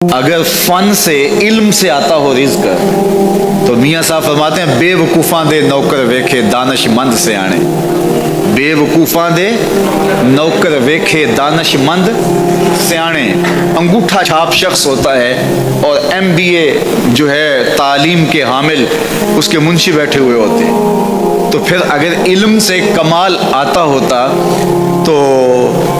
अगर फन से इल्म से आता हो रिज्क तो मियाँ साहब फरमाते हैं बेवकूफ़ां दे नौकर वेखे दानशमंद से आने। बेवकूफ़ां दे नौकर वेखे दानशमंद सियाणे। अंगूठा छाप शख्स होता है और MBA जो है तालीम के हामिल उसके मुंशी बैठे हुए होते हैं। तो फिर अगर इल्म से कमाल आता होता तो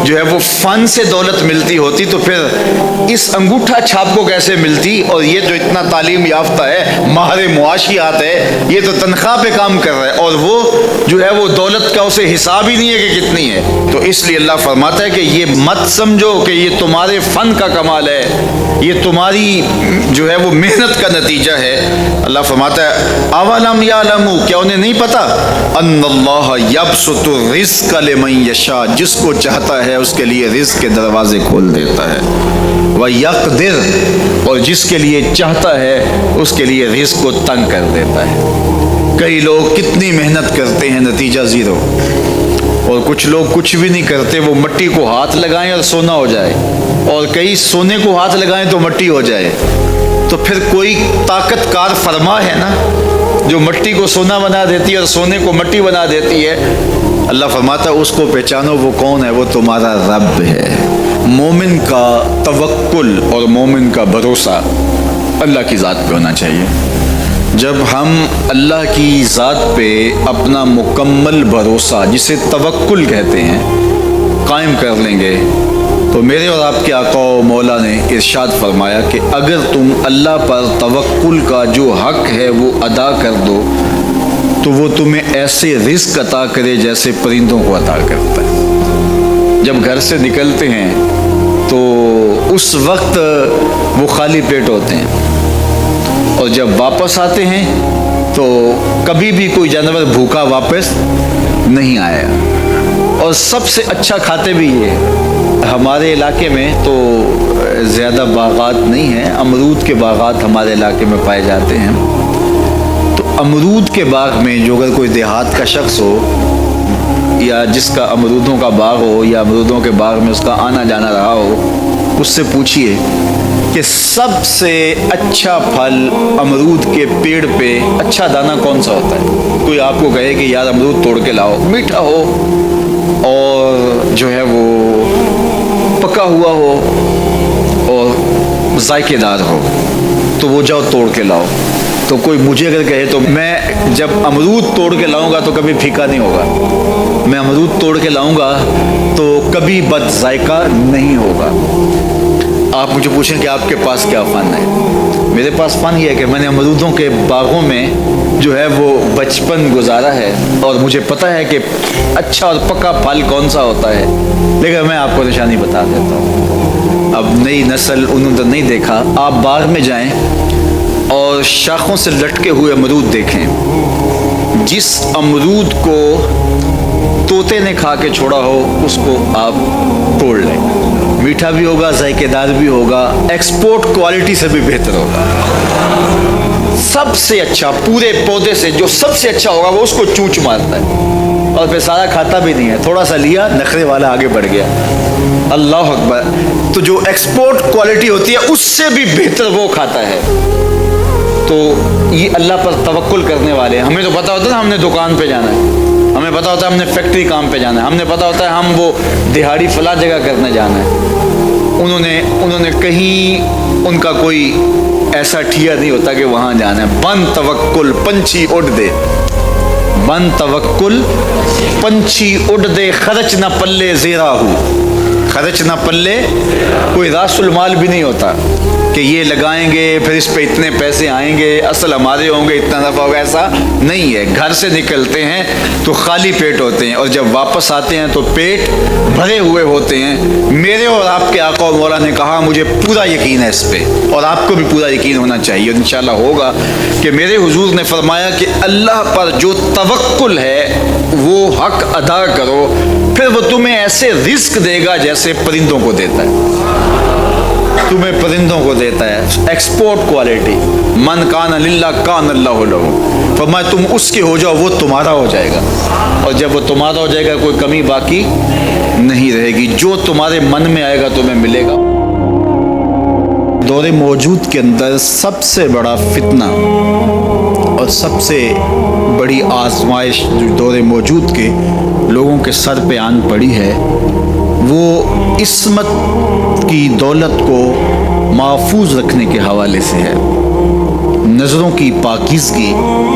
जो है वो फन से दौलत मिलती होती तो फिर इस अंगूठा छाप को कैसे मिलती। और ये जो इतना तालीम याफ्ता है, माहिर मुआशियात है, ये तो तनख्वाह पे काम कर रहा है और वो जो है वो दौलत का उसे हिसाब ही नहीं है कि कितनी है। तो इसलिए अल्लाह फरमाता है कि ये मत समझो कि ये तुम्हारे फन का कमाल है, ये तुम्हारी जो है वो मेहनत का नतीजा है। अल्लाह फरमाता है अवलम यालमू, क्या उन्हें नहीं पता, अन्नल्लाह यबसुतु रिज़्क़ लिमन यशा, जिसको चाहता है उसके लिए रिज़्क़ के दरवाजे खोल देता है। व यक़दिर, और जिसके लिए चाहता है उसके लिए रिज़्क़ को तंग कर देता है। कई लोग कितनी मेहनत करते हैं, नतीजा ज़ीरो। और कुछ लोग कुछ भी नहीं करते, वो मिट्टी को हाथ लगाएं और सोना हो जाए, और कई सोने को हाथ लगाएं तो मिट्टी हो जाए। तो फिर कोई ताकतकार फरमा है ना जो मिट्टी को सोना बना देती है और सोने को मिट्टी बना देती है। अल्लाह फरमाता है उसको पहचानो, वो कौन है, वो तुम्हारा रब है। मोमिन का तवक्कुल और मोमिन का भरोसा अल्लाह की ज़ात पे होना चाहिए। जब हम अल्लाह की ज़ात पे अपना मुकम्मल भरोसा, जिसे तवक्कुल कहते हैं, कायम कर लेंगे तो मेरे और आपके आका व मौला ने इरशाद फरमाया कि अगर तुम अल्लाह पर तवक्कुल का जो हक है वो अदा कर दो तो वो तुम्हें ऐसे रिज़्क़ अता करे जैसे परिंदों को अता करता है। जब घर से निकलते हैं तो उस वक्त वो खाली पेट होते हैं, और जब वापस आते हैं तो कभी भी कोई जानवर भूखा वापस नहीं आया। और सबसे अच्छा खाते भी ये। हमारे इलाके में तो ज़्यादा बागात नहीं हैं, अमरूद के बागात हमारे इलाके में पाए जाते हैं। तो अमरूद के बाग में जो अगर कोई देहात का शख्स हो या जिसका अमरूदों का बाग हो या अमरूदों के बाग में उसका आना जाना रहा हो, उससे पूछिए कि सबसे अच्छा फल अमरूद के पेड़ पे अच्छा दाना कौन सा होता है। कोई आपको कहे कि यार अमरूद तोड़ के लाओ, मीठा हो और जो है वो पका हुआ हो और जायकेदार हो, तो वो जाओ तोड़ के लाओ। तो कोई मुझे अगर कहे तो मैं जब अमरूद तोड़ के लाऊंगा तो कभी फीका नहीं होगा, मैं अमरूद तोड़ के लाऊंगा तो कभी बद जायका नहीं होगा। आप मुझे पूछें कि आपके पास क्या फ़न है। मेरे पास फ़न ये है कि मैंने अमरूदों के बागों में जो है वो बचपन गुजारा है और मुझे पता है कि अच्छा और पक्का फल कौन सा होता है। लेकिन मैं आपको निशानी बता देता हूँ। अब नई नस्ल उन्होंने तो नहीं देखा, आप बाग में जाएं और शाखों से लटके हुए अमरूद देखें। जिस अमरूद को तोते ने खा के छोड़ा हो उसको आप तोड़ लें, मीठा भी होगा, जायकेदार भी होगा, एक्सपोर्ट क्वालिटी से भी बेहतर होगा। सबसे अच्छा पूरे पौधे से जो सबसे अच्छा होगा वो उसको चूंच मारता है और फिर सारा खाता भी नहीं है, थोड़ा सा लिया, नखरे वाला आगे बढ़ गया। अल्लाह अकबर। तो जो एक्सपोर्ट क्वालिटी होती है उससे भी बेहतर वो खाता है। तो ये अल्लाह पर तवक्कुल करने वाले हैं। हमें तो पता होता है हमने दुकान पे जाना है, हमें पता होता है हमने फैक्ट्री काम पे जाना है, हमने पता होता है हम वो दिहाड़ी फला जगह करने जाना है। उन्होंने कहीं उनका कोई ऐसा ठिया नहीं होता कि वहाँ जाना है। बन तवक्कुल पंछी उड़ दे, बन तवक्कुल पंछी उड़ दे, खर्च न पल्ले ज़ेरा हूँ, खर्च न पल्ले, कोई रासुल माल भी नहीं होता कि ये लगाएंगे फिर इस पे इतने पैसे आएंगे, असल हमारे होंगे, इतना नफा होगा, ऐसा नहीं है। घर से निकलते हैं तो खाली पेट होते हैं और जब वापस आते हैं तो पेट भरे हुए होते हैं। मेरे और आपके आका और मौला ने कहा, मुझे पूरा यकीन है इस पे और आपको भी पूरा यकीन होना चाहिए, इंशाल्लाह होगा, कि मेरे हुजूर ने फरमाया कि अल्लाह पर जो तवक्कुल है वो हक अदा करो, फिर वो तुम्हें ऐसे रिज़्क़ देगा जैसे परिंदों को देता है, तुम्हें परिंदों को देता है। Export quality. मन कान लिल्लाह कान अल्लाहु लहू, फरमाया तुम उसके हो जाओ वो तुम्हारा हो जाएगा, और जब वो तुम्हारा हो जाएगा कोई कमी बाकी नहीं रहेगी। जो तुम्हारे मन में आएगा तुम्हें मिलेगा। دور موجود کے اندر سب سے بڑا فتنہ اور سب سے بڑی آزمائش جو دور موجود کے لوگوں کے سر پہ آن پڑی ہے وہ عصمت کی دولت کو محفوظ رکھنے کے حوالے سے ہے، نظروں کی پاکیزگی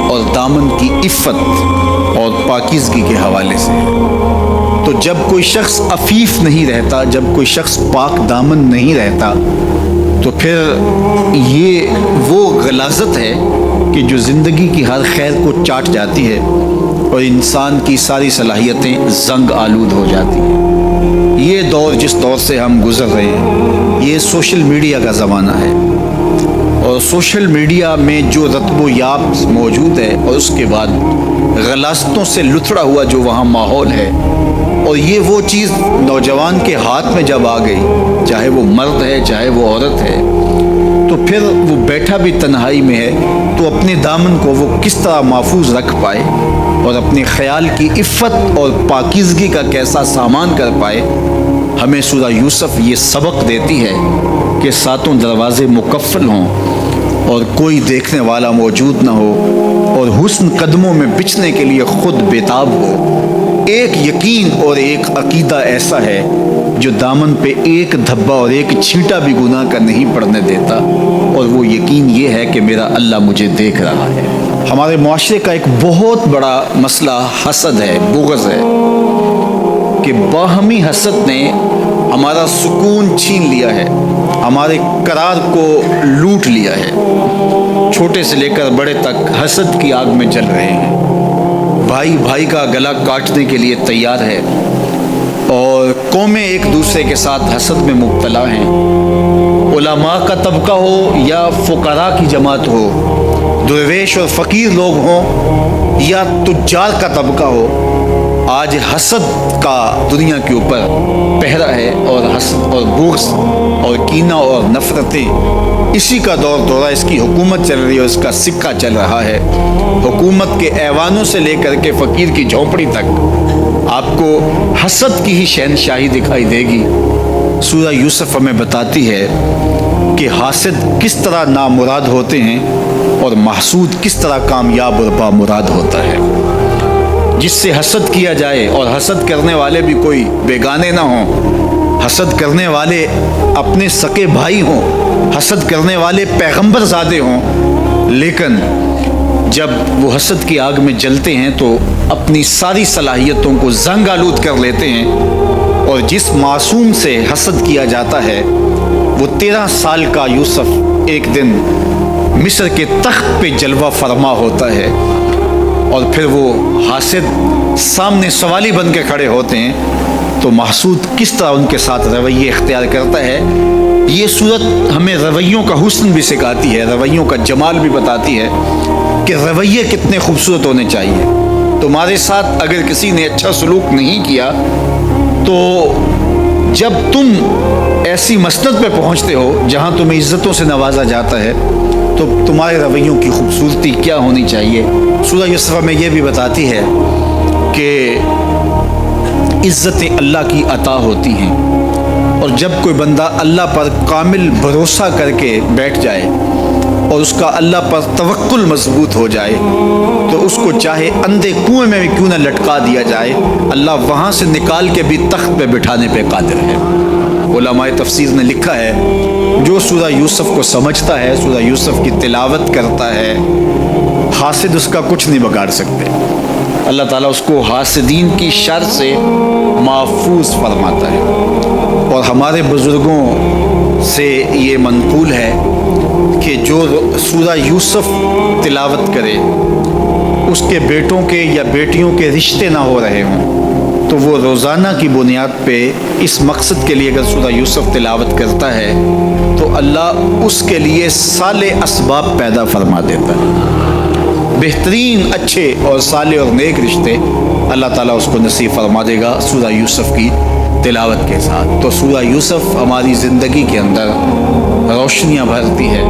اور دامن کی عفت اور پاکیزگی کے حوالے سے ہے۔ تو جب کوئی شخص عفیف نہیں رہتا، جب کوئی شخص پاک دامن نہیں رہتا، تو پھر یہ وہ غلاظت ہے کہ جو زندگی کی ہر خیر کو چاٹ جاتی ہے اور انسان کی ساری صلاحیتیں زنگ آلود ہو جاتی ہیں۔ یہ دور جس دور سے ہم گزر رہے ہیں یہ سوشل میڈیا کا زمانہ ہے، اور سوشل میڈیا میں جو رتب و یاب موجود ہے اور اس کے بعد غلاظتوں سے لتھڑا ہوا جو وہاں ماحول ہے، اور یہ وہ چیز نوجوان کے ہاتھ میں جب آ گئی، چاہے وہ مرد ہے چاہے وہ عورت ہے، تو پھر وہ بیٹھا بھی تنہائی میں ہے تو اپنے دامن کو وہ کس طرح محفوظ رکھ پائے اور اپنے خیال کی عفت اور پاکیزگی کا کیسا سامان کر پائے۔ ہمیں سورہ یوسف یہ سبق دیتی ہے کہ ساتوں دروازے مقفل ہوں اور کوئی دیکھنے والا موجود نہ ہو، اور حسن قدموں میں بچھنے کے لیے خود بےتاب ہو۔ ایک یقین اور ایک عقیدہ ایسا ہے جو دامن پہ ایک دھبا اور ایک چھینٹا بھی گناہ کا نہیں پڑنے دیتا، اور وہ یقین یہ ہے کہ میرا اللہ مجھے دیکھ رہا ہے۔ ہمارے معاشرے کا ایک بہت بڑا مسئلہ حسد ہے، بغض ہے، کہ باہمی حسد نے ہمارا سکون چھین لیا ہے، ہمارے قرار کو لوٹ لیا ہے۔ چھوٹے سے لے کر بڑے تک حسد کی آگ میں جل رہے ہیں، بھائی بھائی کا گلا کاٹنے کے لیے تیار ہے، اور قومیں ایک دوسرے کے ساتھ حسد میں مبتلا ہیں۔ علماء کا طبقہ ہو یا فقراء کی جماعت ہو، درویش اور فقیر لوگ ہوں یا تجار کا طبقہ ہو، آج حسد کا دنیا کے اوپر پہرا ہے، اور حسد اور بغض اور کینہ اور نفرتیں اسی کا دور دورہ، اس کی حکومت چل رہی ہے اور اس کا سکہ چل رہا ہے۔ حکومت کے ایوانوں سے لے کر کے فقیر کی جھونپڑی تک آپ کو حسد کی ہی شہنشاہی دکھائی دے گی۔ سورہ یوسف ہمیں بتاتی ہے کہ حاسد کس طرح نامراد ہوتے ہیں اور محسود کس طرح کامیاب اور بامراد ہوتا ہے۔ جس سے حسد کیا جائے اور حسد کرنے والے بھی کوئی بیگانے نہ ہوں، حسد کرنے والے اپنے سکے بھائی ہوں، حسد کرنے والے پیغمبر زادے ہوں، لیکن جب وہ حسد کی آگ میں جلتے ہیں تو اپنی ساری صلاحیتوں کو زنگ آلود کر لیتے ہیں، اور جس معصوم سے حسد کیا جاتا ہے وہ 13 سال کا یوسف ایک دن مصر کے تخت پہ جلوہ فرما ہوتا ہے، اور پھر وہ حاسد سامنے سوالی بن کے کھڑے ہوتے ہیں، تو محسود کس طرح ان کے ساتھ رویے اختیار کرتا ہے۔ یہ صورت ہمیں رویوں کا حسن بھی سکھاتی ہے، رویوں کا جمال بھی بتاتی ہے کہ رویے کتنے خوبصورت ہونے چاہیے۔ تمہارے ساتھ اگر کسی نے اچھا سلوک نہیں کیا تو جب تم ایسی مسند پہ پہنچتے ہو جہاں تمہیں عزتوں سے نوازا جاتا ہے تو تمہارے رویوں کی خوبصورتی کیا ہونی چاہیے۔ سورہ یوسف میں یہ بھی بتاتی ہے کہ عزتیں اللہ کی عطا ہوتی ہیں، اور جب کوئی بندہ اللہ پر کامل بھروسہ کر کے بیٹھ جائے اور اس کا اللہ پر توکل مضبوط ہو جائے تو اس کو چاہے اندھے کنویں میں بھی کیوں نہ لٹکا دیا جائے، اللہ وہاں سے نکال کے بھی تخت پہ بٹھانے پہ قادر ہے۔ علماء تفسیر نے لکھا ہے جو سورہ یوسف کو سمجھتا ہے، سورہ یوسف کی تلاوت کرتا ہے، حاسد اس کا کچھ نہیں بگاڑ سکتے۔ اللہ تعالیٰ اس کو حاسدین کی شر سے محفوظ فرماتا ہے، اور ہمارے بزرگوں سے یہ منقول ہے کہ جو سورہ یوسف تلاوت کرے اس کے بیٹوں کے یا بیٹیوں کے رشتے نہ ہو رہے ہوں تو وہ روزانہ کی بنیاد پہ اس مقصد کے لیے اگر سورہ یوسف تلاوت کرتا ہے تو اللہ اس کے لیے صالح اسباب پیدا فرما دیتا ہے، بہترین اچھے اور صالح اور نیک رشتے اللہ تعالیٰ اس کو نصیب فرما دے گا سورہ یوسف کی تلاوت کے ساتھ۔ تو سورہ یوسف ہماری زندگی کے اندر روشنیاں بھرتی ہے،